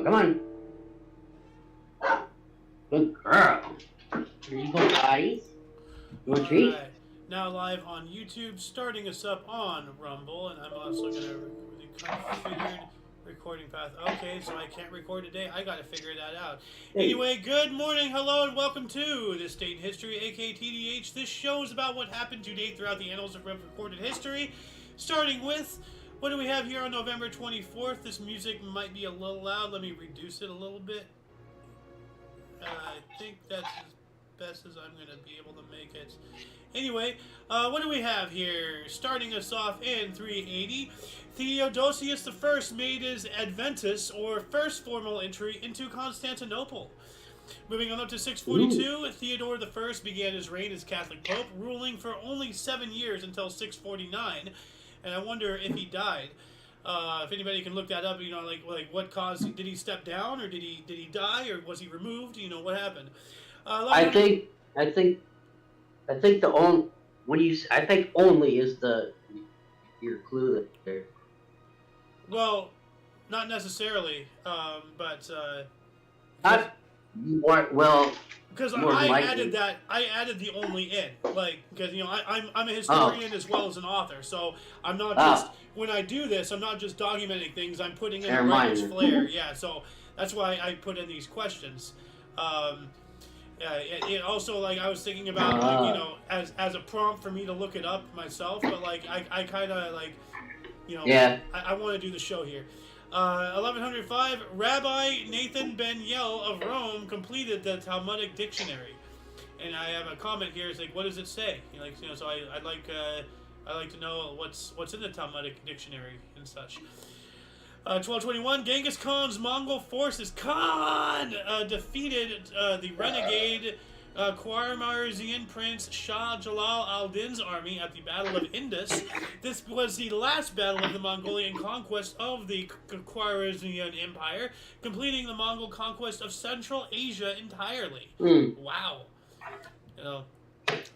Come on. Good girl. Here you go, guys. You want a treat? Alright. Now live on YouTube, starting us up on Rumble, and I'm also going to the configured recording path. Okay, so I can't record today. I got to figure that out. Anyway, good morning, hello, and welcome to This Date in History, aka TDH. This show is about what happened to date throughout the annals of recorded history, starting with, what do we have here on November 24th? This music might be a little loud. Let me reduce it a little bit. I think that's as best as I'm going to be able to make it. Anyway, what do we have here? Starting us off in 380, Theodosius I made his adventus, or first formal entry, into Constantinople. Moving on up to 642, Theodore I began his reign as Catholic Pope, ruling for only 7 years until 649, and I wonder if he died. If anybody can look that up, you know, like what caused? Did he step down, or did he die, or was he removed? You know, what happened? I think the only I think only is your clue there. Well, not necessarily, but Not well. because I added that. I added the only in, like, because you know I'm a historian as well as an author, so I'm not just when I do this, I'm not just documenting things. I'm putting in a writer's flair. Yeah, so that's why I put in these questions. It also, like, I was thinking about, like, you know, as a prompt for me to look it up myself, but like I kind of like, you know, yeah. I want to do the show here. 1105, Rabbi Nathan Ben Yel of Rome completed the Talmudic dictionary, and I have a comment here. It's like, what does it say? You know, so I'd like to know what's in the Talmudic dictionary and such. 1221, Genghis Khan's Mongol forces defeated the renegade Khwarezmian Prince Shah Jalal al-Din's army at the Battle of Indus. This was the last battle of the Mongolian conquest of the Khwarezmian Empire, completing the Mongol conquest of Central Asia entirely. Wow. You know,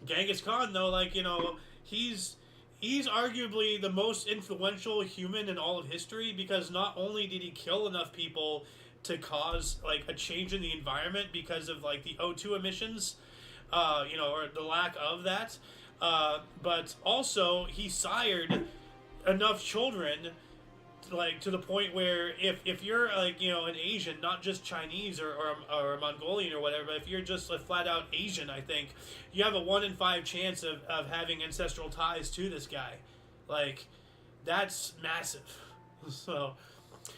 Genghis Khan, though, like, you know, he's arguably the most influential human in all of history, because not only did he kill enough people to cause, like, a change in the environment because of, like, the O2 emissions, you know, or the lack of that, but also he sired enough children, like, to the point where if you're, like, you know, an Asian, not just Chinese or a Mongolian or whatever, but if you're just a flat out Asian, I think you have a 1 in 5 chance of having ancestral ties to this guy. Like, that's massive. So,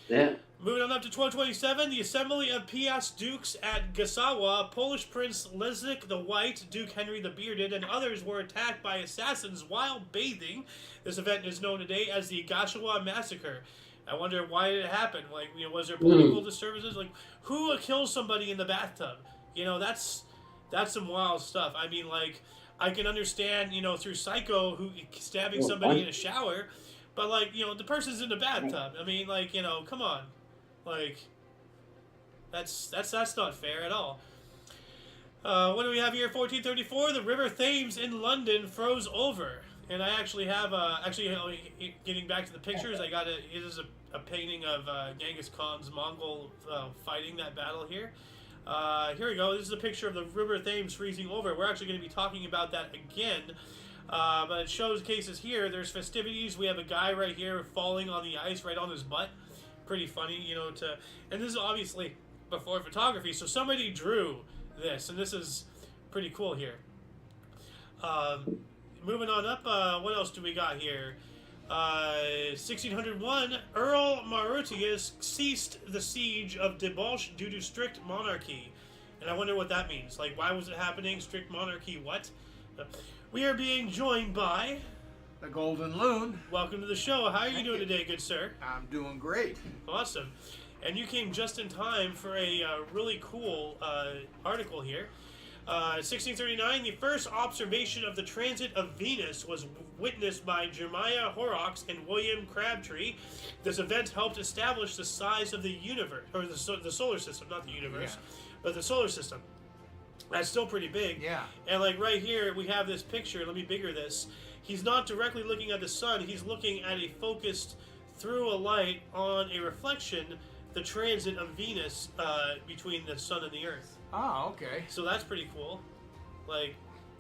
yeah. Moving on up to 1227, the assembly of Piast dukes at Gasawa, Polish Prince Lezik the White, Duke Henry the Bearded, and others were attacked by assassins while bathing. This event is known today as the Gasawa Massacre. I wonder why it happened. Like, you know, was there political disturbances? Like, who kills somebody in the bathtub? You know, that's some wild stuff. I mean, like, I can understand, you know, through Psycho, who stabbing somebody in a shower, but, like, you know, the person's in the bathtub. I mean, like, you know, come on. Like, that's not fair at all. What do we have here? 1434, the River Thames in London froze over. And I actually have, getting back to the pictures, it is a painting of Genghis Khan's Mongol fighting that battle here. Here we go. This is a picture of the River Thames freezing over. We're actually going to be talking about that again. But it shows cases here. There's festivities. We have a guy right here falling on the ice right on his butt. Pretty funny, you know, and this is obviously before photography, so somebody drew this, and this is pretty cool here. Moving on up, what else do we got here? 1601, Earl Mauritius ceased the siege of Debauche due to strict monarchy. And I wonder what that means. Like, why was it happening? Strict monarchy, what? We are being joined by the Golden Loon. Welcome to the show. How are you doing today, good sir? I'm doing great. Awesome. And you came just in time for a really cool article here. 1639, the first observation of the transit of Venus was witnessed by Jeremiah Horrocks and William Crabtree. This event helped establish the size of the universe, or the solar system, not the universe, but the solar system. That's still pretty big. Yeah. And, like, right here, we have this picture. Let me bigger this. He's not directly looking at the sun. He's looking at a focused through a light on a reflection the transit of Venus between the sun and the Earth. Oh, okay. So that's pretty cool. Like,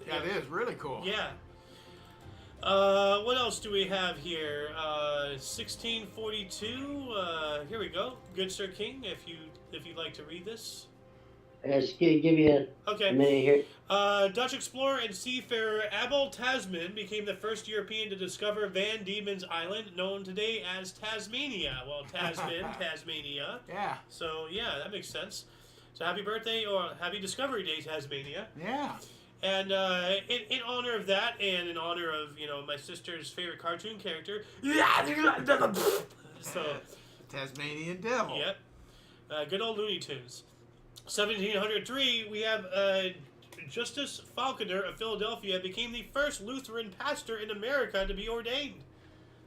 That is really cool. yeah. What else do we have here? 1642. Here we go. Good Sir King, if you'd like to read this. Just give you a minute here. Dutch explorer and seafarer Abel Tasman became the first European to discover Van Diemen's Island, known today as Tasmania. Well, Tasman, Tasmania. Yeah. So, yeah, that makes sense. So, happy birthday, or happy Discovery Day, Tasmania. Yeah. And in honor of that, and in honor of, my sister's favorite cartoon character, so... Tasmanian Devil. Yep. Good old Looney Tunes. 1703, we have Justus Falconer of Philadelphia became the first Lutheran pastor in America to be ordained.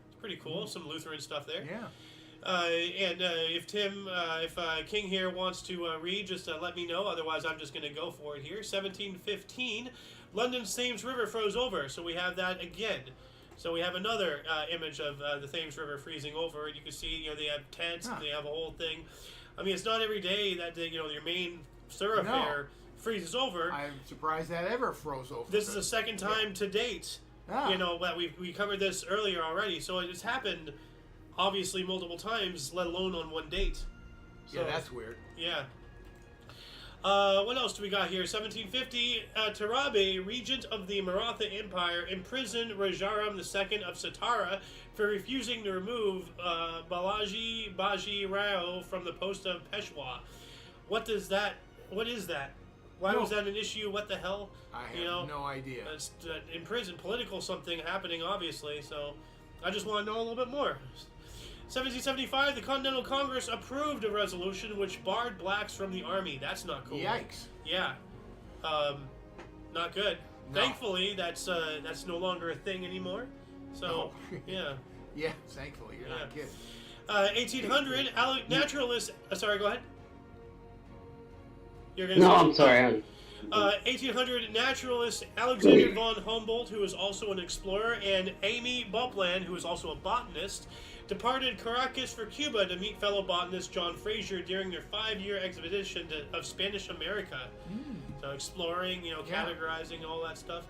It's pretty cool. Some Lutheran stuff there. Yeah. And if King here wants to read, just let me know. Otherwise, I'm just going to go for it here. 1715, London's Thames River froze over. So we have that again. So we have another image of the Thames River freezing over. And you can see, they have tents. And they have a whole thing. I mean, it's not every day that your main thoroughfare freezes over. I'm surprised that ever froze over. This is the second time to date. That we covered this earlier already. So it's happened, obviously, multiple times, let alone on one date. So, yeah, that's weird. Yeah. What else do we got here? 1750, Tarabe, regent of the Maratha Empire, imprisoned Rajaram II of Satara for refusing to remove Balaji Baji Rao from the post of Peshwa. What is that? Why was that an issue? What the hell? I have no idea. It's in prison, political something happening, obviously. So I just want to know a little bit more. 1775, the Continental Congress approved a resolution which barred blacks from the army. That's not cool. Yikes. Yeah. Not good. No. Thankfully, that's no longer a thing anymore. So, yeah. Yeah, thankfully. You're not kidding. 1800, naturalist... sorry, go ahead. You're gonna No, say I'm sorry. 1800 naturalist Alexander von Humboldt, who was also an explorer, and Amy Bopland, who was also a botanist, departed Caracas for Cuba to meet fellow botanist John Fraser during their 5-year expedition of Spanish America. So exploring, categorizing, all that stuff.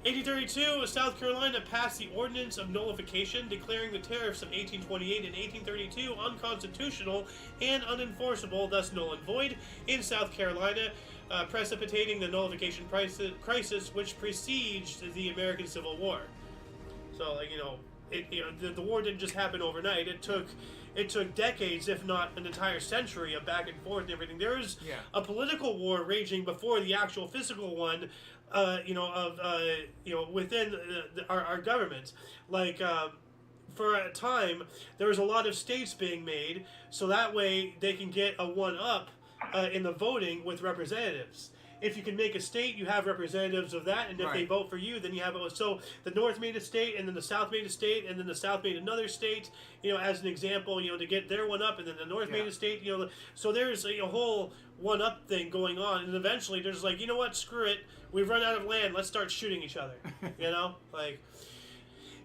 1832, South Carolina passed the Ordinance of Nullification, declaring the tariffs of 1828 and 1832 unconstitutional and unenforceable, thus null and void, in South Carolina, precipitating the nullification crisis which precedes the American Civil War. So, the war didn't just happen overnight. It took decades, if not an entire century, of back and forth and everything. There was a political war raging before the actual physical one, within our government. Like, for a time, there was a lot of states being made, so that way they can get a one-up in the voting with representatives. If you can make a state, you have representatives of that, and if they vote for you, then you have... So the North made a state, and then the South made a state, and then the South made another state, as an example, to get their one up, and then the North made a state, So there's a whole one-up thing going on, and eventually there's like, you know what, screw it, we've run out of land, let's start shooting each other, like...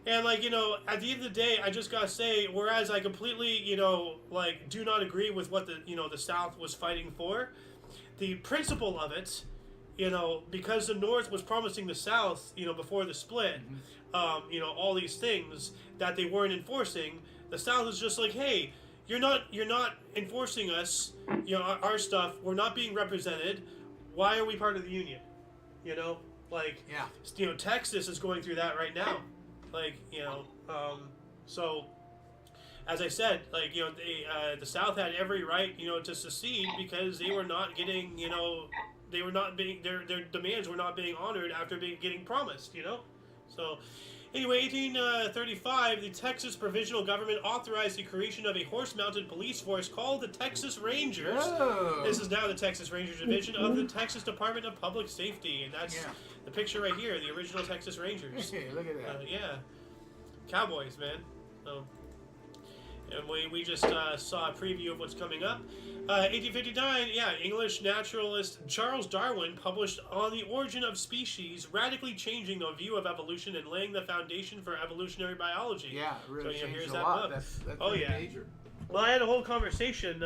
And, at the end of the day, I just gotta say, whereas I completely, do not agree with what the South was fighting for, the principle of it, because the North was promising the South, before the split, all these things that they weren't enforcing, the South is just like, hey, you're not enforcing us, our stuff, we're not being represented, why are we part of the Union? Texas is going through that right now. So, as I said, the South had every right, to secede because they were not getting, they were not being, their demands were not being honored after getting promised, So, anyway, 1835, the Texas Provisional Government authorized the creation of a horse-mounted police force called the Texas Rangers. Oh. This is now the Texas Rangers Division of the Texas Department of Public Safety, and that's the picture right here, the original Texas Rangers. Hey, look at that. Cowboys, man. And we just saw a preview of what's coming up. 1859, English naturalist Charles Darwin published On the Origin of Species, radically changing the view of evolution and laying the foundation for evolutionary biology. Yeah, it really so, changed here's a that lot. book. That's oh, yeah. major. Well, I had a whole conversation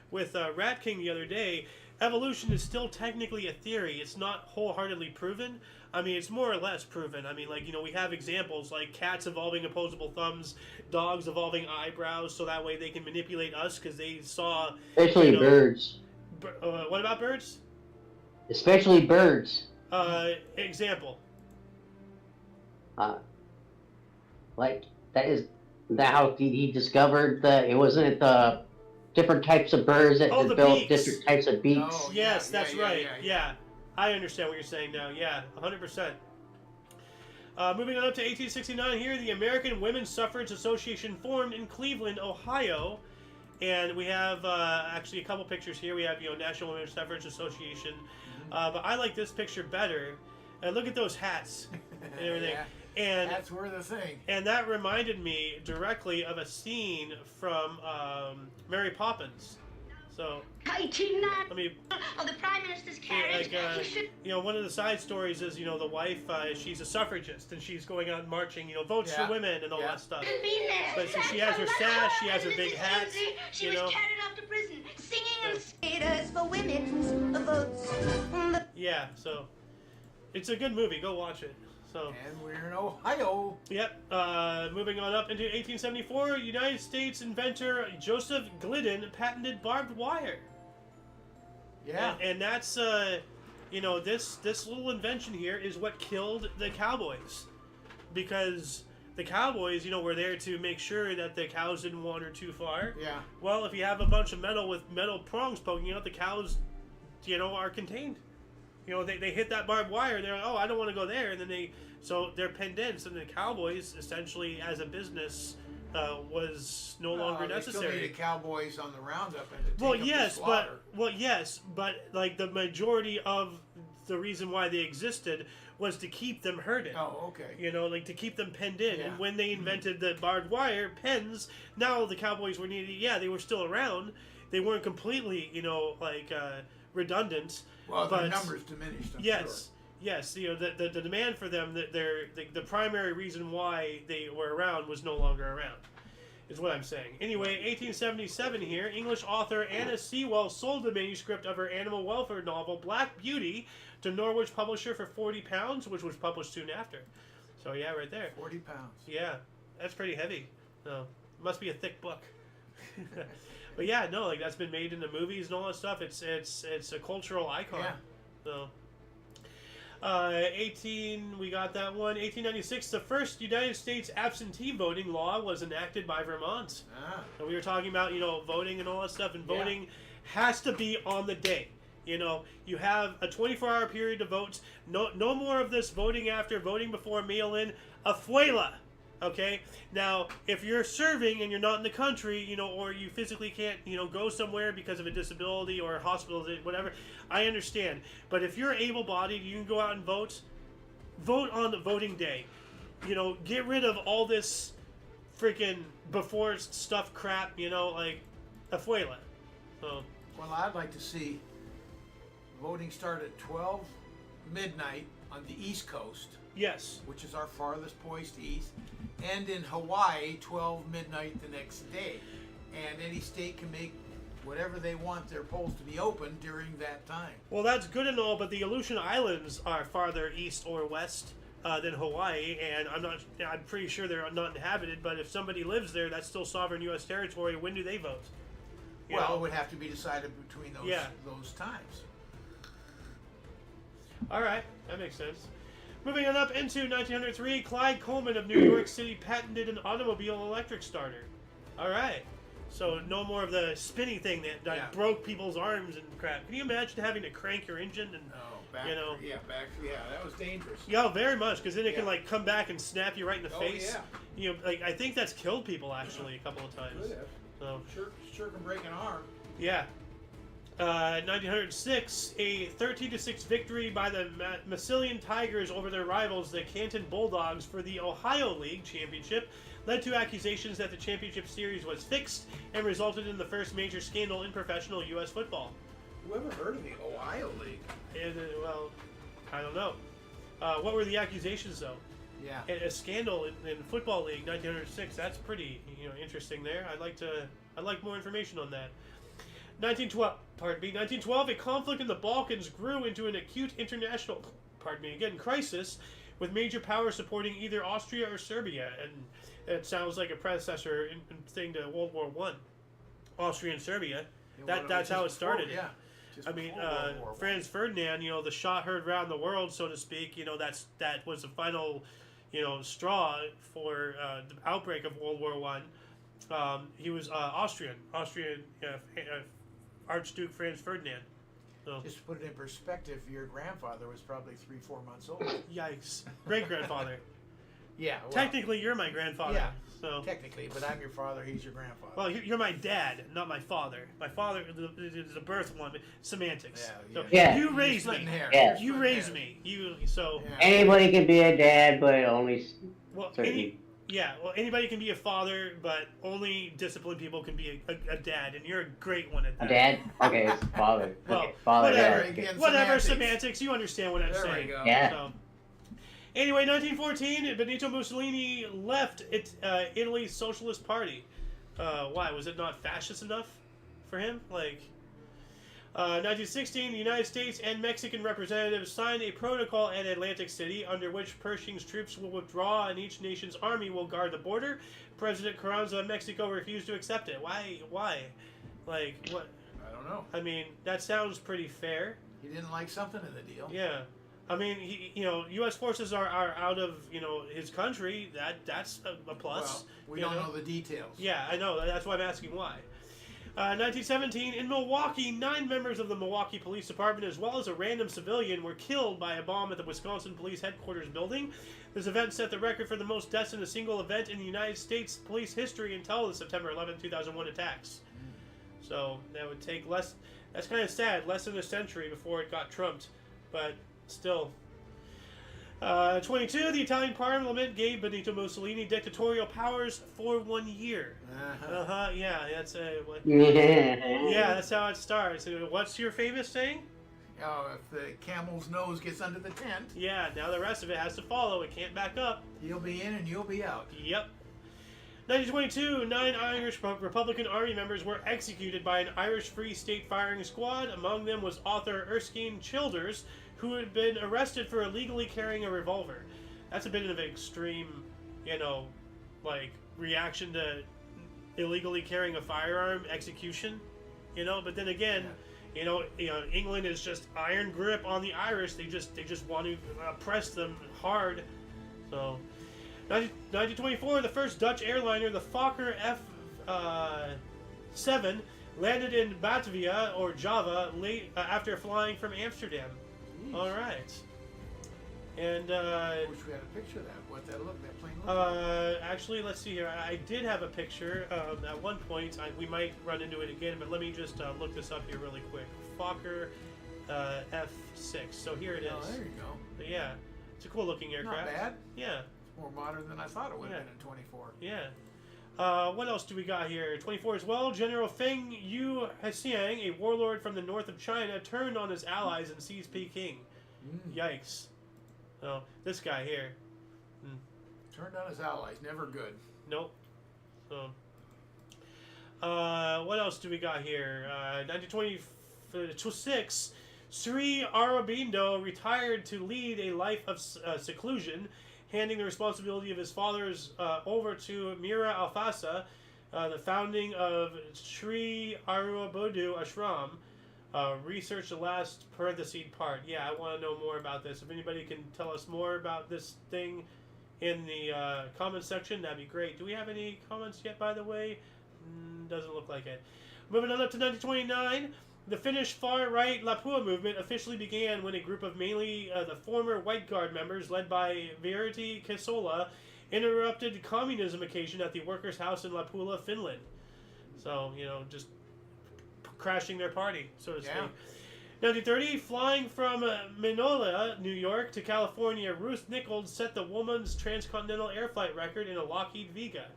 with Rat King the other day. Evolution is still technically a theory. It's not wholeheartedly proven. I mean, it's more or less proven. I mean, like, we have examples like cats evolving opposable thumbs, dogs evolving eyebrows, so that way they can manipulate us because they saw. Especially birds. What about birds? Especially birds. Example. Like that how he discovered that it wasn't the different types of birds that developed different types of beaks. Oh, yes, that's right. Yeah. I understand what you're saying now. Yeah, 100%. Moving on up to 1869 here, the American Women's Suffrage Association formed in Cleveland, Ohio. And we have actually a couple pictures here. We have, National Women's Suffrage Association. But I like this picture better. And look at those hats and everything. Yeah. And that's where the thing. And that reminded me directly of a scene from Mary Poppins. So let me. Oh, the Prime Minister's carriage. One of the side stories is, the wife, she's a suffragist and she's going out and marching, votes for women and all that stuff. But so she has her sash, she has her big hat. She was carried off to prison, singing and status for women's votes. Yeah, so it's a good movie. Go watch it. So. And we're in Ohio. Yep. Moving on up into 1874, United States inventor Joseph Glidden patented barbed wire. Yeah. And that's, this little invention here is what killed the cowboys. Because the cowboys, were there to make sure that the cows didn't wander too far. Yeah. Well, if you have a bunch of metal with metal prongs poking out, the cows, are contained. They hit that barbed wire, and they're like, oh, I don't want to go there. And then they're pinned in. So the cowboys, essentially, as a business, was no longer necessary. They still needed cowboys on the roundup and to take up the slaughter. But like the majority of the reason why they existed was to keep them herded. Oh, okay. Like to keep them penned in. Yeah. And when they invented the barbed wire pens, now the cowboys were needed. Yeah, they were still around. They weren't completely, redundant. Well, their numbers diminished, I'm sure. Yes. The demand for them, the primary reason why they were around was no longer around, is what I'm saying. Anyway, 1877 here, English author Anna Sewell sold the manuscript of her animal welfare novel Black Beauty to Norwich publisher for £40, which was published soon after. So yeah, right there. 40 pounds. Yeah, that's pretty heavy. So it must be a thick book. But yeah, no, like that's been made into movies and all that stuff. It's a cultural icon. Yeah. So we got that one. 1896, the first United States absentee voting law was enacted by Vermont. And we were talking about, voting and all that stuff, and voting has to be on the day. You have a 24-hour period to vote. No more of this voting after, voting before, mail-in. Afuela. Okay. Now, if you're serving and you're not in the country, or you physically can't, go somewhere because of a disability or a hospital, whatever, I understand. But if you're able-bodied, you can go out and vote. Vote on the voting day. Get rid of all this freaking before stuff crap. Like afuela. So. Well, I'd like to see voting start at 12 midnight on the East Coast. Yes. Which is our farthest poised east. And in Hawaii, 12 midnight the next day. And any state can make whatever they want their polls to be open during that time. Well, that's good and all, but the Aleutian Islands are farther east or west than Hawaii, and I'm pretty sure they're not inhabited, but if somebody lives there, that's still sovereign U.S. territory. When do they vote? It would have to be decided between those times. All right, that makes sense. Moving on up into 1903, Clyde Coleman of New York City patented an automobile electric starter. All right. So no more of the spinny thing that broke people's arms and crap. Can you imagine having to crank your engine and, that was dangerous. Yeah, very much, because then it can come back and snap you right in the face. Yeah. I think that's killed people actually a couple of times. Could have. So Sure can break an arm. Yeah. 1906, a 13-6 victory by the Massillon Tigers over their rivals, the Canton Bulldogs, for the Ohio League Championship, led to accusations that the championship series was fixed and resulted in the first major scandal in professional U.S. football. Who ever heard of the Ohio League? Well, I don't know. What were the accusations, though? Yeah. A scandal in football league, 1906. That's pretty, interesting there. I'd like I'd like more information on that. 1912, pardon me, 1912, a conflict in the Balkans grew into an acute international, crisis, with major powers supporting either Austria or Serbia, and it sounds like a predecessor thing to World War One, Austria and Serbia. That's how it started. Before, yeah. I mean, Franz Ferdinand, the shot heard round the world, so to speak. That was the final, straw for the outbreak of World War One. He was Austrian Archduke Franz Ferdinand. So. Just to put it in perspective, your grandfather was probably 3-4 months old. Yikes! Great grandfather. Yeah. Well, technically, you're my grandfather. Yeah. So. Technically, but I'm your father. He's your grandfather. Well, you're my dad, not my father. My father is a birth one. Semantics. Yeah. So Yeah. you raised me. Yeah. You raised me. So. Yeah. Anybody can be a dad, but only certain. Anybody can be a father, but only disciplined people can be a dad, and you're a great one at that. A dad? Okay, it's father. Well, Okay, father, whatever. dad. Okay. Whatever, semantics. You understand what I'm There we saying. go. Yeah. So. Anyway, 1914, Benito Mussolini left Italy's Socialist Party. Why? Was it not fascist enough for him? 1916, the United States and Mexican representatives signed a protocol at Atlantic City under which Pershing's troops will withdraw and each nation's army will guard the border. President Carranza of Mexico refused to accept it. Why? What? I don't know. I mean, that sounds pretty fair. He didn't like something in the deal. Yeah. I mean, U.S. forces are out of, his country. That's a plus. Well, we don't know the details. Yeah, I know. That's why I'm asking why. 1917, in Milwaukee, 9 members of the Milwaukee Police Department, as well as a random civilian, were killed by a bomb at the Wisconsin Police Headquarters building. This event set the record for the most deaths in a single event in the United States police history until the September 11, 2001 attacks. So that would take less... That's kind of sad. Less than a century before it got trumped. But still... 22, the Italian Parliament gave Benito Mussolini dictatorial powers for 1 year. Yeah, that's yeah, that's how it starts. What's your famous saying? If the camel's nose gets under the tent, yeah, now the rest of it has to follow. It can't back up. you'll be in and you'll be out. Yep. 1922, 9 Irish Republican Army members were executed by an Irish Free State firing squad. Among them was author Erskine Childers, who had been arrested for illegally carrying a revolver. That's a bit of an extreme, reaction to illegally carrying a firearm, execution. But then again, England is just iron grip on the Irish. They just want to press them hard. So, 1924, the first Dutch airliner, the Fokker F-7, landed in Batavia or Java late after flying from Amsterdam. All right. And I wish we had a picture of that. What that plane looked like. actually, let's see here. I did have a picture at one point. We might run into it again, but let me just look this up here really quick. Fokker F6. So here it is. Oh, there you go. But yeah, it's a cool looking aircraft. Not bad. Yeah. It's more modern than I thought it would have been in 24. Yeah. What else do we got here? 24 as well. General Feng Yu Hsiang, a warlord from the north of China, turned on his allies and seized Peking. Yikes. Oh, this guy here. Turned on his allies. Never good. Nope. So, what else do we got here? 1926, Sri Aurobindo retired to lead a life of seclusion, handing the responsibility of his fathers over to Mira Alfasa, the founding of Sri Aurobindo Ashram. Research the last parenthesis part. Yeah, I want to know more about this. If anybody can tell us more about this thing in the comments section, that'd be great. Do we have any comments yet, by the way? Doesn't look like it. Moving on up to 1929, the Finnish far-right Lapua movement officially began when a group of mainly the former White Guard members, led by Verity Kesola, interrupted communism occasion at the Workers' House in Lapula, Finland. So, just crashing their party, so to speak. 1930, flying from Minola, New York to California, Ruth Nichols set the woman's transcontinental air flight record in a Lockheed Vega.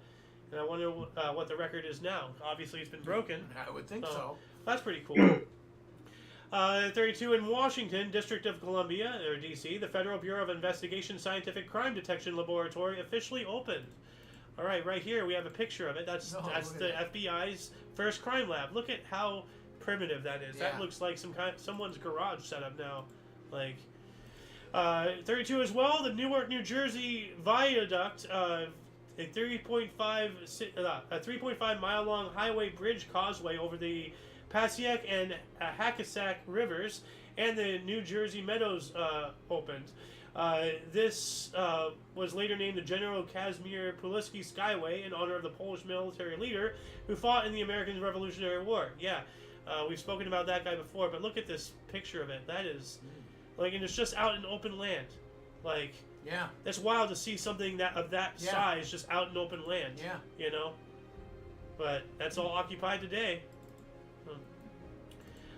And I wonder what the record is now. Obviously, it's been broken. I would think so. That's pretty cool. 32, in Washington, District of Columbia, or D.C., the Federal Bureau of Investigation Scientific Crime Detection Laboratory officially opened. All right, right here we have a picture of it. That's the FBI's first crime lab. Look at how primitive that is. Yeah. That looks like someone's garage setup now. Like 32 as well. The Newark, New Jersey viaduct, a 3.5 mile long highway bridge causeway over the Passaic and Hackensack rivers, and the New Jersey Meadows opened. This was later named the General Casimir Pulaski Skyway in honor of the Polish military leader who fought in the American Revolutionary War. Yeah, we've spoken about that guy before, but look at this picture of it. That is, like, and it's just out in open land. Like, yeah, that's wild to see something of that size just out in open land. Yeah. You know? But that's all occupied today.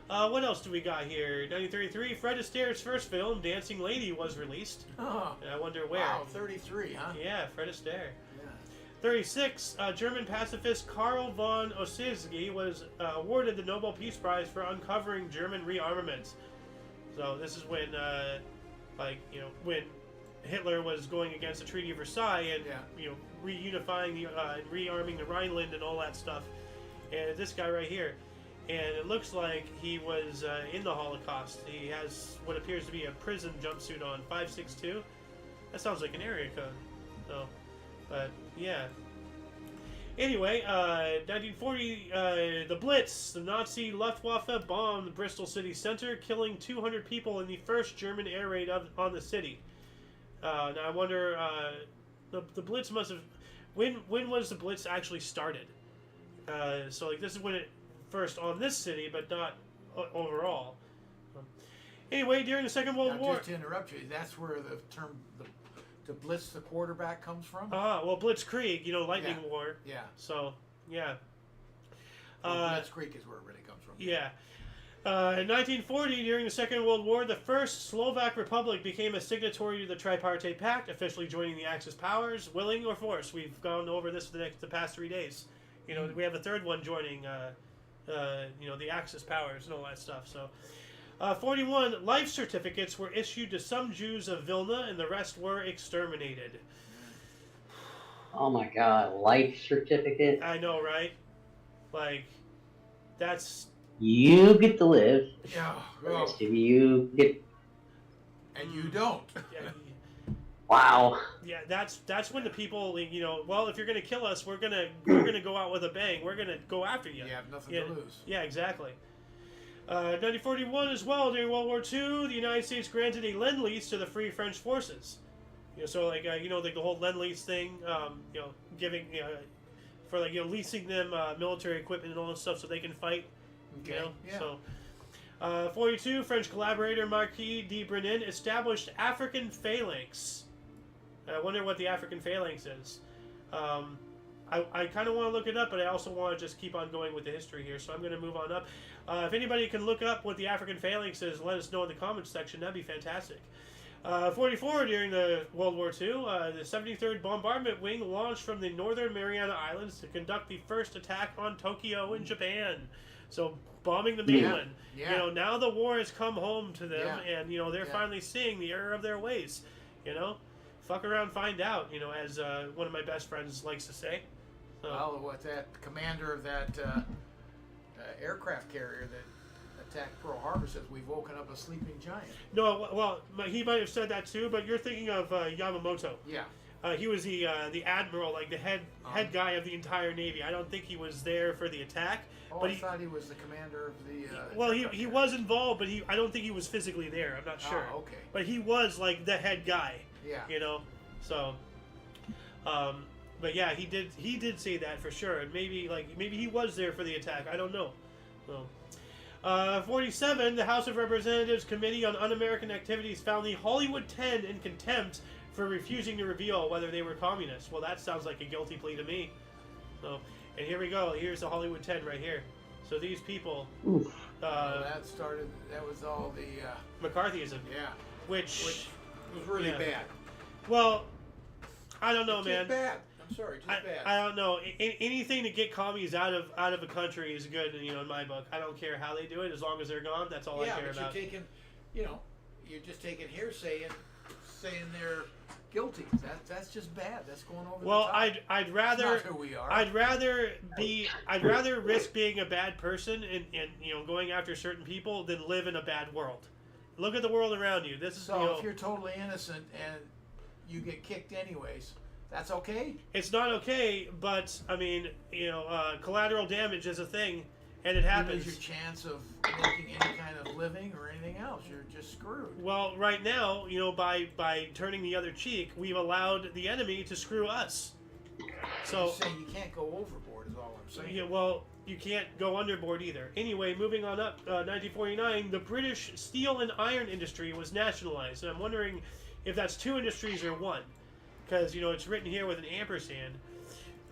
What else do we got here? 1933, Fred Astaire's first film, Dancing Lady, was released. Oh. And I wonder where. Wow, 33, huh? Yeah, Fred Astaire. Yeah. 36, German pacifist Karl von Ossietzky was awarded the Nobel Peace Prize for uncovering German rearmament. So this is when, when Hitler was going against the Treaty of Versailles and, reunifying and rearming the Rhineland and all that stuff. And this guy right here. And it looks like he was in the Holocaust. He has what appears to be a prison jumpsuit on, 562. That sounds like an area code. So, but yeah. Anyway, 1940, the Blitz, the Nazi Luftwaffe bombed Bristol city center, killing 200 people in the first German air raid on the city. Now I wonder, the Blitz must have. When was the Blitz actually started? So like this is when it first on this city, but not overall. Anyway, during the Second World War... Just to interrupt you, that's where the term to blitz the quarterback comes from? Well, Blitzkrieg, Lightning War. Yeah. So, yeah. Blitzkrieg is where it really comes from. Yeah. In 1940, during the Second World War, the First Slovak Republic became a signatory to the Tripartite Pact, officially joining the Axis powers, willing or forced. We've gone over this for the past 3 days. We have a third one joining... the Axis powers and all that stuff. So, 41 life certificates were issued to some Jews of Vilna, and the rest were exterminated. Oh my God, life certificate? I know, right? Like, that's... You get to live. Yeah. The rest of you get... And you don't. Yeah, wow. yeah, that's when the people, well, if you're gonna kill us, we're gonna go out with a bang. We're gonna go after you. You have nothing to lose. Yeah, exactly. 1941 as well, during World War II, the United States granted a lend-lease to the Free French Forces. So like the whole lend-lease thing, giving for leasing them military equipment and all that stuff so they can fight. Okay. Yeah. So. 42, French collaborator Marquis de Brenin established African phalanx. I wonder what the African phalanx is. I kind of want to look it up, but I also want to just keep on going with the history here, so I'm going to move on up. If anybody can look up what the African phalanx is, let us know in the comments section. That'd be fantastic. 44, during the World War II, the 73rd Bombardment Wing launched from the Northern Mariana Islands to conduct the first attack on Tokyo in Japan. So, bombing the mainland. Yeah. Now the war has come home to them, and, they're Yeah. finally seeing the error of their ways. Fuck around, find out, as one of my best friends likes to say. Well, what that commander of that aircraft carrier that attacked Pearl Harbor says, we've woken up a sleeping giant. No, well, he might have said that too, but you're thinking of Yamamoto. Yeah. He was the admiral, like the head guy of the entire Navy. I don't think he was there for the attack. Oh, but I thought he was the commander of the... well, he was involved, but I don't think he was physically there. I'm not sure. Oh, okay. But he was, like, the head guy. Yeah. So... but yeah, he did say that for sure. And maybe he was there for the attack. I don't know. So... 47, the House of Representatives Committee on Un-American Activities found the Hollywood 10 in contempt for refusing to reveal whether they were communists. Well, that sounds like a guilty plea to me. So, and here we go. Here's the Hollywood 10 right here. So these people... that was all the... McCarthyism. Yeah. Which was really bad. Well, I don't know, It's man. just bad. I'm sorry, just bad. I don't know. Anything to get commies out of a country is good, in my book. I don't care how they do it, as long as they're gone. That's all I care about. You're taking, you're just taking hearsay and saying they're guilty. That's just bad. That's going over Well, the top. I'd rather It's not who we are. I'd rather risk being a bad person and going after certain people than live in a bad world. Look at the world around you. This is So if you're totally innocent and you get kicked anyways, that's okay? It's not okay, but I mean, collateral damage is a thing, and it You happens. lose your chance of making any kind of living or anything else. You're just screwed. Well, right now, by turning the other cheek, we've allowed the enemy to screw us. So, I'm saying you can't go overboard is all I'm saying. yeah, well, you can't go underboard either. Anyway, moving on up, 1949, the British steel and iron industry was nationalized, and I'm wondering if that's two industries or one, because it's written here with an ampersand,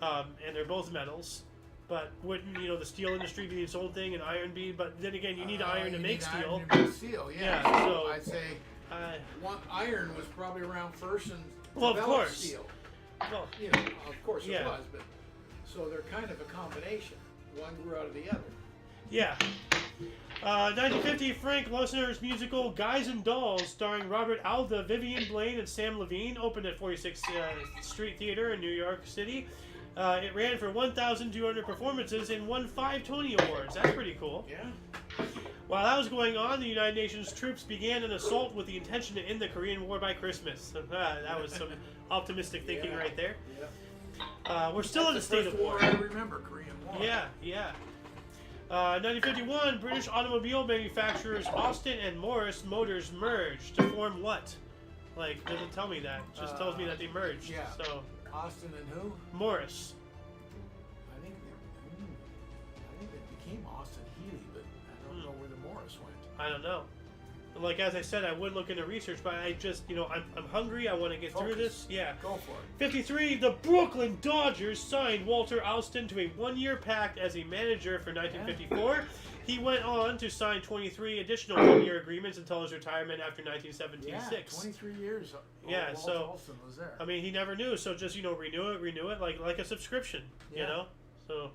and they're both metals. But wouldn't the steel industry be its own thing and iron be? But then again, you need iron to make steel. Iron to make steel, yeah. Yeah, so I'd say iron was probably around first and Well, of developed course. steel. well, Of course Yeah. it was, but so they're kind of a combination. One grew out of the other. yeah. 1950, Frank Loesser's musical Guys and Dolls, starring Robert Alda, Vivian Blaine, and Sam Levine, opened at 46th Street Theater in New York City. It ran for 1,200 performances and won 5 Tony Awards. That's pretty cool. Yeah. While that was going on, the United Nations troops began an assault with the intention to end the Korean War by Christmas. That was some optimistic thinking Yeah. right there. Yeah. We're still in a That's state the of first war. war I remember, Korean War. Yeah, yeah. 1951, British automobile manufacturers Austin and Morris Motors merged to form what? Like, doesn't tell me that. It just tells me that they merged. yeah. So, Austin and who? Morris. I think it became Austin Healy, but I don't know where the Morris went. I don't know. Like, as I said, I would look into research, but I just, I'm hungry. I want to get through Focus. this. Yeah. Go for it. 53, the Brooklyn Dodgers signed Walter Alston to a one-year pact as a manager for 1954. He went on to sign 23 additional one-year agreements until his retirement after 1976. Yeah, 23 years. Yeah, Walter so Alston was there. I mean, he never knew, so just renew it like a subscription, Yeah. So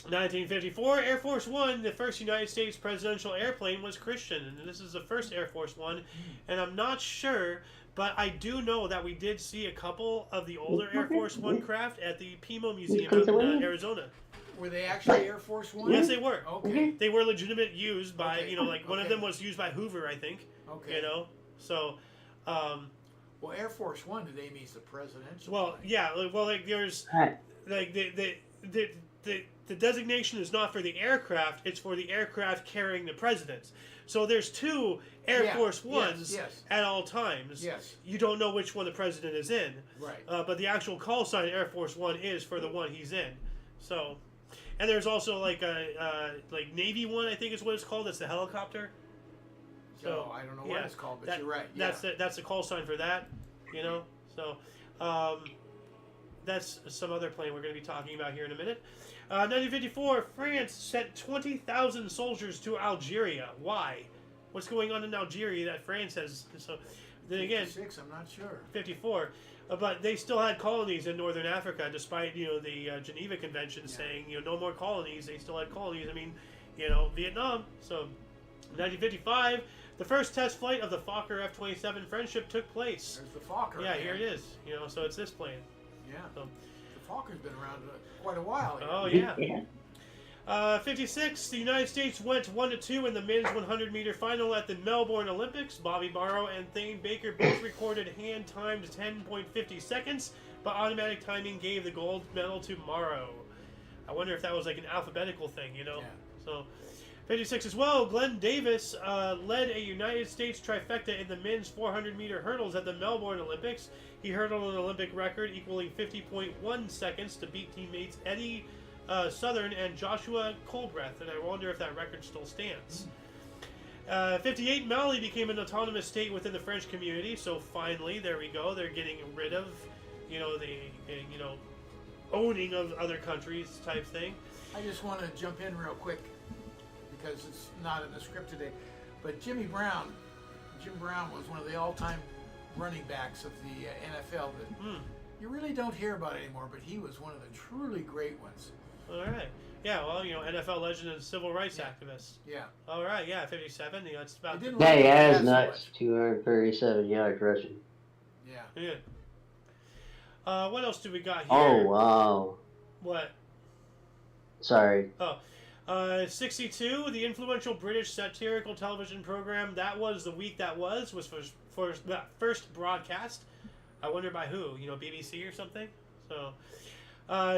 1954, Air Force One, the first United States presidential airplane, was Christian, and this is the first Air Force One, and I'm not sure, but I do know that we did see a couple of the older Air Force One craft at the Pimo Museum out in Arizona. Were they actually Air Force One? Yes, they were. Okay. They were legitimate used by, Okay. like one of Okay. them was used by Hoover, I think. Okay. So. Well, Air Force One today means the presidential. Well, plane. yeah. Well, like there's like the designation is not for the aircraft; it's for the aircraft carrying the president. So there's two Air Yeah, Force yes, Ones yes. at all times. Yes. You don't know which one the president is in. Right. But the actual call sign Air Force One is for the one he's in. So, and there's also like a like Navy One, I think is what it's called. That's the helicopter. So I don't know what it's called, but you're right. Yeah. That's the call sign for that, So that's some other plane we're going to be talking about here in a minute. 1954, France sent 20,000 soldiers to Algeria. Why? What's going on in Algeria that France has? So then again, 56, I'm not sure. 54. But they still had colonies in northern Africa, despite the Geneva Convention saying no more colonies. They still had colonies. I mean, Vietnam. So 1955. The first test flight of the Fokker F-27 Friendship took place. There's the Fokker. Yeah, man. here it is. So it's this plane. Yeah. So, The Fokker's been around quite a while. Here. oh yeah. 56. The United States went 1-2 in the men's 100-meter final at the Melbourne Olympics. Bobby Barrow and Thane Baker both recorded hand-timed 10.50 seconds, but automatic timing gave the gold medal to Morrow. I wonder if that was like an alphabetical thing, Yeah. So. 56 as well, Glenn Davis led a United States trifecta in the men's 400-meter hurdles at the Melbourne Olympics. He hurdled an Olympic record equaling 50.1 seconds to beat teammates Eddie Southern and Joshua Colbreth, and I wonder if that record still stands. 58, Mali became an autonomous state within the French community, so finally, there we go, they're getting rid of, the owning of other countries type thing. I just want to jump in real quick because it's not in the script today. But Jim Brown was one of the all-time running backs of the NFL that you really don't hear about anymore, but he was one of the truly great ones. All right. Yeah, well, NFL legend and civil rights activist. Yeah. All right, yeah, 57. It's about. It didn't Yeah, he really has last nuts. much. 237 yards rushing. Yeah. Yeah. What else do we got here? Oh, wow. What? Sorry. Oh. 62, the influential British satirical television program That Was the Week That Was for that first broadcast. I wonder by who? BBC or something? So,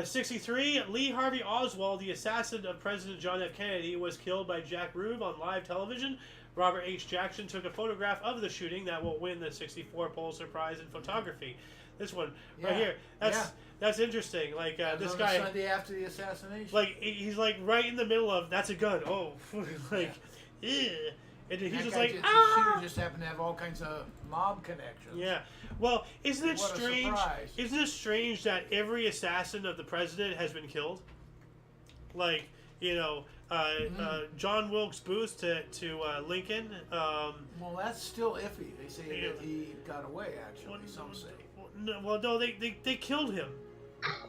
63, Lee Harvey Oswald, the assassin of President John F. Kennedy, was killed by Jack Rube on live television. Robert H. Jackson took a photograph of the shooting that will win the 64 Pulitzer Prize in photography. This one right here. That's interesting. Like this guy. The Sunday after the assassination. Like he's like right in the middle of that's a gun. Oh, like, yeah. And he's just like, The shooter just happened to have all kinds of mob connections. Yeah. Well, isn't it What a strange? surprise. Isn't it strange that every assassin of the president has been killed? Like, John Wilkes Booth to Lincoln. Well, that's still iffy. They say that he got away. Actually, some say. No, they killed him.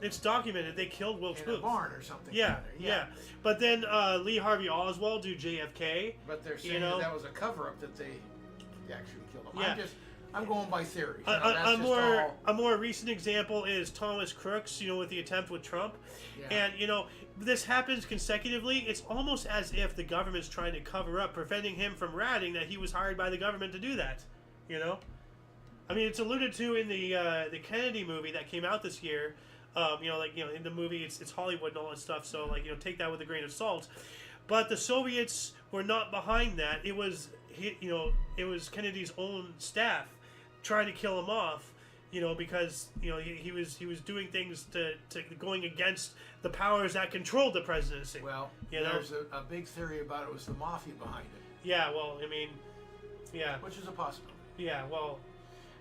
It's documented. They killed Wilkes Booth In a barn or something. Yeah. But then Lee Harvey Oswald do JFK. But they're saying that was a cover-up that they actually killed him. Yeah. I'm going by theory. A more recent example is Thomas Crooks, with the attempt with Trump. Yeah. And, this happens consecutively. It's almost as if the government's trying to cover up, preventing him from ratting that he was hired by the government to do that. I mean, it's alluded to in the Kennedy movie that came out this year. In the movie, it's Hollywood and all that stuff. So, take that with a grain of salt. But the Soviets were not behind that. It was, it was Kennedy's own staff trying to kill him off. Because he was doing things to going against the powers that controlled the presidency. Well, there's a big theory about it was the mafia behind it. Yeah. Well, I mean, yeah. Which is a possibility. Yeah. Well.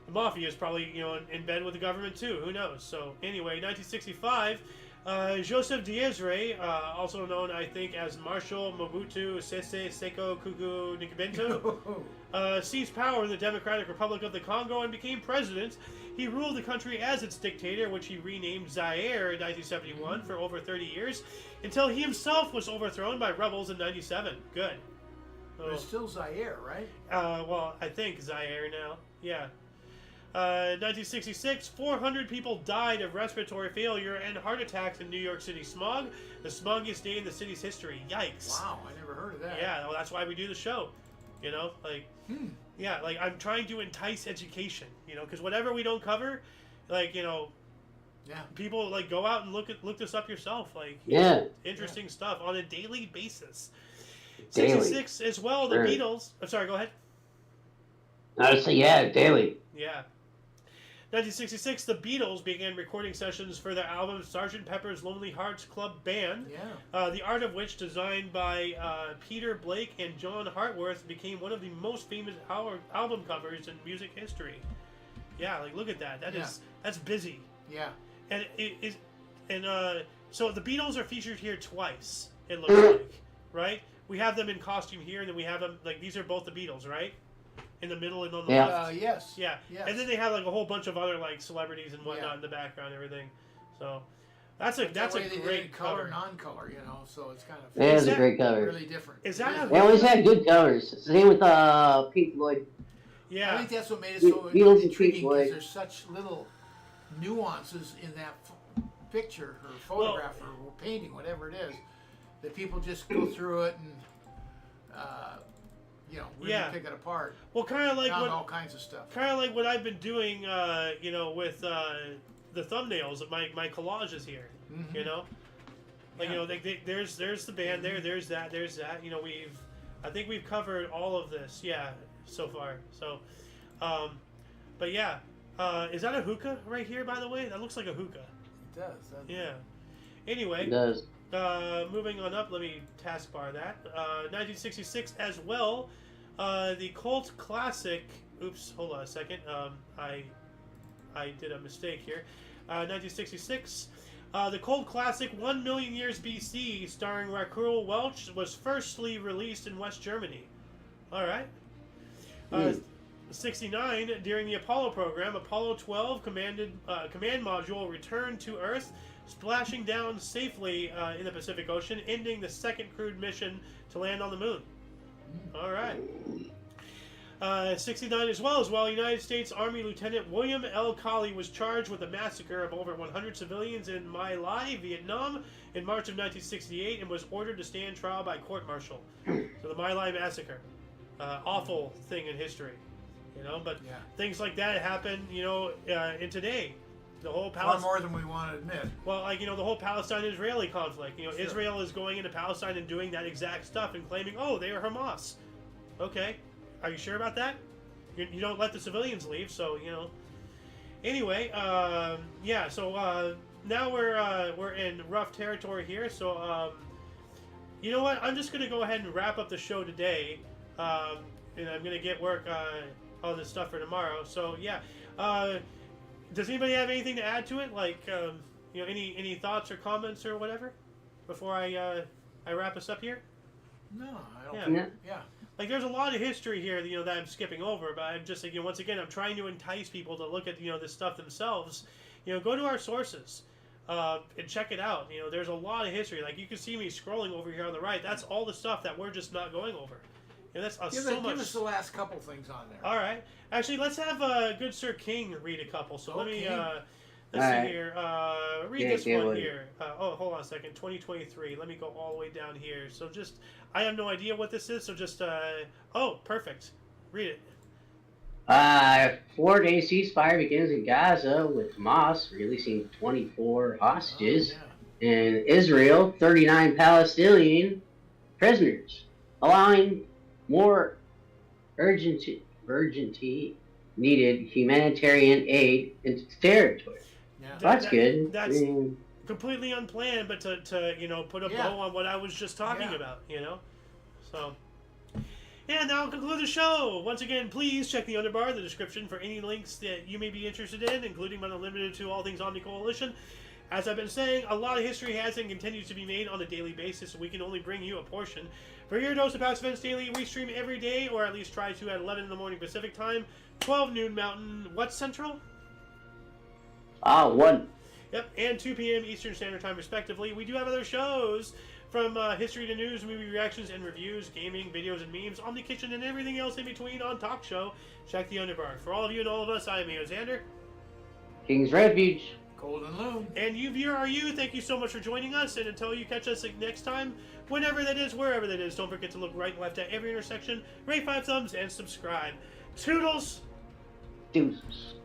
The mafia is probably, in bed with the government too. Who knows? So anyway, 1965, Joseph Diezre, also known, I think, as Marshal Mobutu Sese Seko Kuku Nikibento, seized power in the Democratic Republic of the Congo and became president. He ruled the country as its dictator, which he renamed Zaire in 1971 for over 30 years, until he himself was overthrown by rebels in 97. Good. But it's still Zaire, right? Well, I think Zaire now. Yeah. 1966, 400 people died of respiratory failure and heart attacks in New York City smog, the smoggiest day in the city's history. Yikes. Wow, I never heard of that. Yeah, well, that's why we do the show. Yeah, I'm trying to entice education, because whatever we don't cover, people, go out and look this up yourself. Interesting stuff on a daily basis. Daily. 66 as well, the Beatles. I'm sorry, go ahead. I would say, daily. Yeah. 1966, the Beatles began recording sessions for their album Sgt. Pepper's Lonely Hearts Club Band, the art of which, designed by Peter Blake and John Hartworth, became one of the most famous album covers in music history. Yeah, look at that. That's busy. Yeah. And so the Beatles are featured here twice, it looks like, right? We have them in costume here, and then we have them, these are both the Beatles, right? In the middle and on the left. Yes. Yeah. Yes. And then they have a whole bunch of other celebrities and whatnot in the background and everthing. So that's a great color, non-color, so it's kind of It is a great cover. Really different. Is that They always had good covers. Same with Pink Floyd. Yeah. I think that's what made it so Beatles intriguing, and because there's such little nuances in that picture or photograph or painting, whatever it is, that people just go through it and really pick it apart. Well, kind of like all kinds of stuff. Kind of like what I've been doing, with the thumbnails of my collages here. Mm-hmm. There's the band there. There's that. I think we've covered all of this. Yeah, so far. So, but yeah, is that a hookah right here? By the way, that looks like a hookah. It does. Yeah. Anyway. It does. Moving on up, let me taskbar that. 1966 as well. The cult classic. Oops, hold on a second. I did a mistake here. 1966. The cult classic 1 Million Years BC, starring Raquel Welch, was firstly released in West Germany. All right. 69. During the Apollo program, Apollo 12 command module returned to Earth, splashing down safely in the Pacific Ocean, ending the second crewed mission to land on the moon. All right. 69 as well. United States Army Lieutenant William L. Colley was charged with the massacre of over 100 civilians in My Lai, Vietnam, in March of 1968, and was ordered to stand trial by court-martial. So the My Lai massacre, awful thing in history, you know. But things like that happen, you know, in today. The whole far more than we want to admit. Well, like, you know, the whole Palestine-Israeli conflict. You know, sure. Israel is going into Palestine and doing that exact stuff and claiming, oh, they are Hamas. Okay. Are you sure about that? You don't let the civilians leave, so, you know. Anyway, yeah, so now we're in rough territory here, so, you know what? I'm just going to go ahead and wrap up the show today, and I'm going to get work on this stuff for tomorrow. So, yeah. Does anybody have anything to add to it? Like, you know, any thoughts or comments or whatever before I wrap us up here? No, I don't think. Yeah. Like, there's a lot of history here, you know, that I'm skipping over, but I'm just, you know, once again, I'm trying to entice people to look at, you know, this stuff themselves. You know, go to our sources and check it out. You know, there's a lot of history. Like, you can see me scrolling over here on the right. That's all the stuff that we're just not going over. You know, that's so much. Give us the last couple things on there. All right. Actually, let's have good Sir King read a couple. So let me, let's see here. Read this one here. Oh, hold on a second. 2023. Let me go all the way down here. So just, I have no idea what this is. So just, oh, perfect. Read it. 4-day ceasefire begins in Gaza with Hamas releasing 24 hostages. In Israel, 39 Palestinian prisoners, allowing more urgency needed humanitarian aid into the territory. Yeah. That's good. That's completely unplanned, but to you know, put a bow on what I was just talking about, you know. So, and now I'll conclude the show. Once again, please check the underbar, the description, for any links that you may be interested in, including but not limited to all things Omni Coalition. As I've been saying, a lot of history has and continues to be made on a daily basis, so we can only bring you a portion. For your dose of past events daily, we stream every day, or at least try to, at 11 in the morning Pacific time, 12 noon Mountain, what Central? 1. Yep, and 2 p.m. Eastern Standard Time, respectively. We do have other shows, from history to news, movie reactions and reviews, gaming, videos and memes, Omni Kitchen, and everything else in between on Talk Show. Check the underbar. For all of you and all of us, I am Xander. King's Refuge. Golden Loom. And you, viewer, are you. Thank you so much for joining us. And until you catch us next time, whenever that is, wherever that is, don't forget to look right and left at every intersection, rate 5 thumbs, and subscribe. Toodles! Deuces.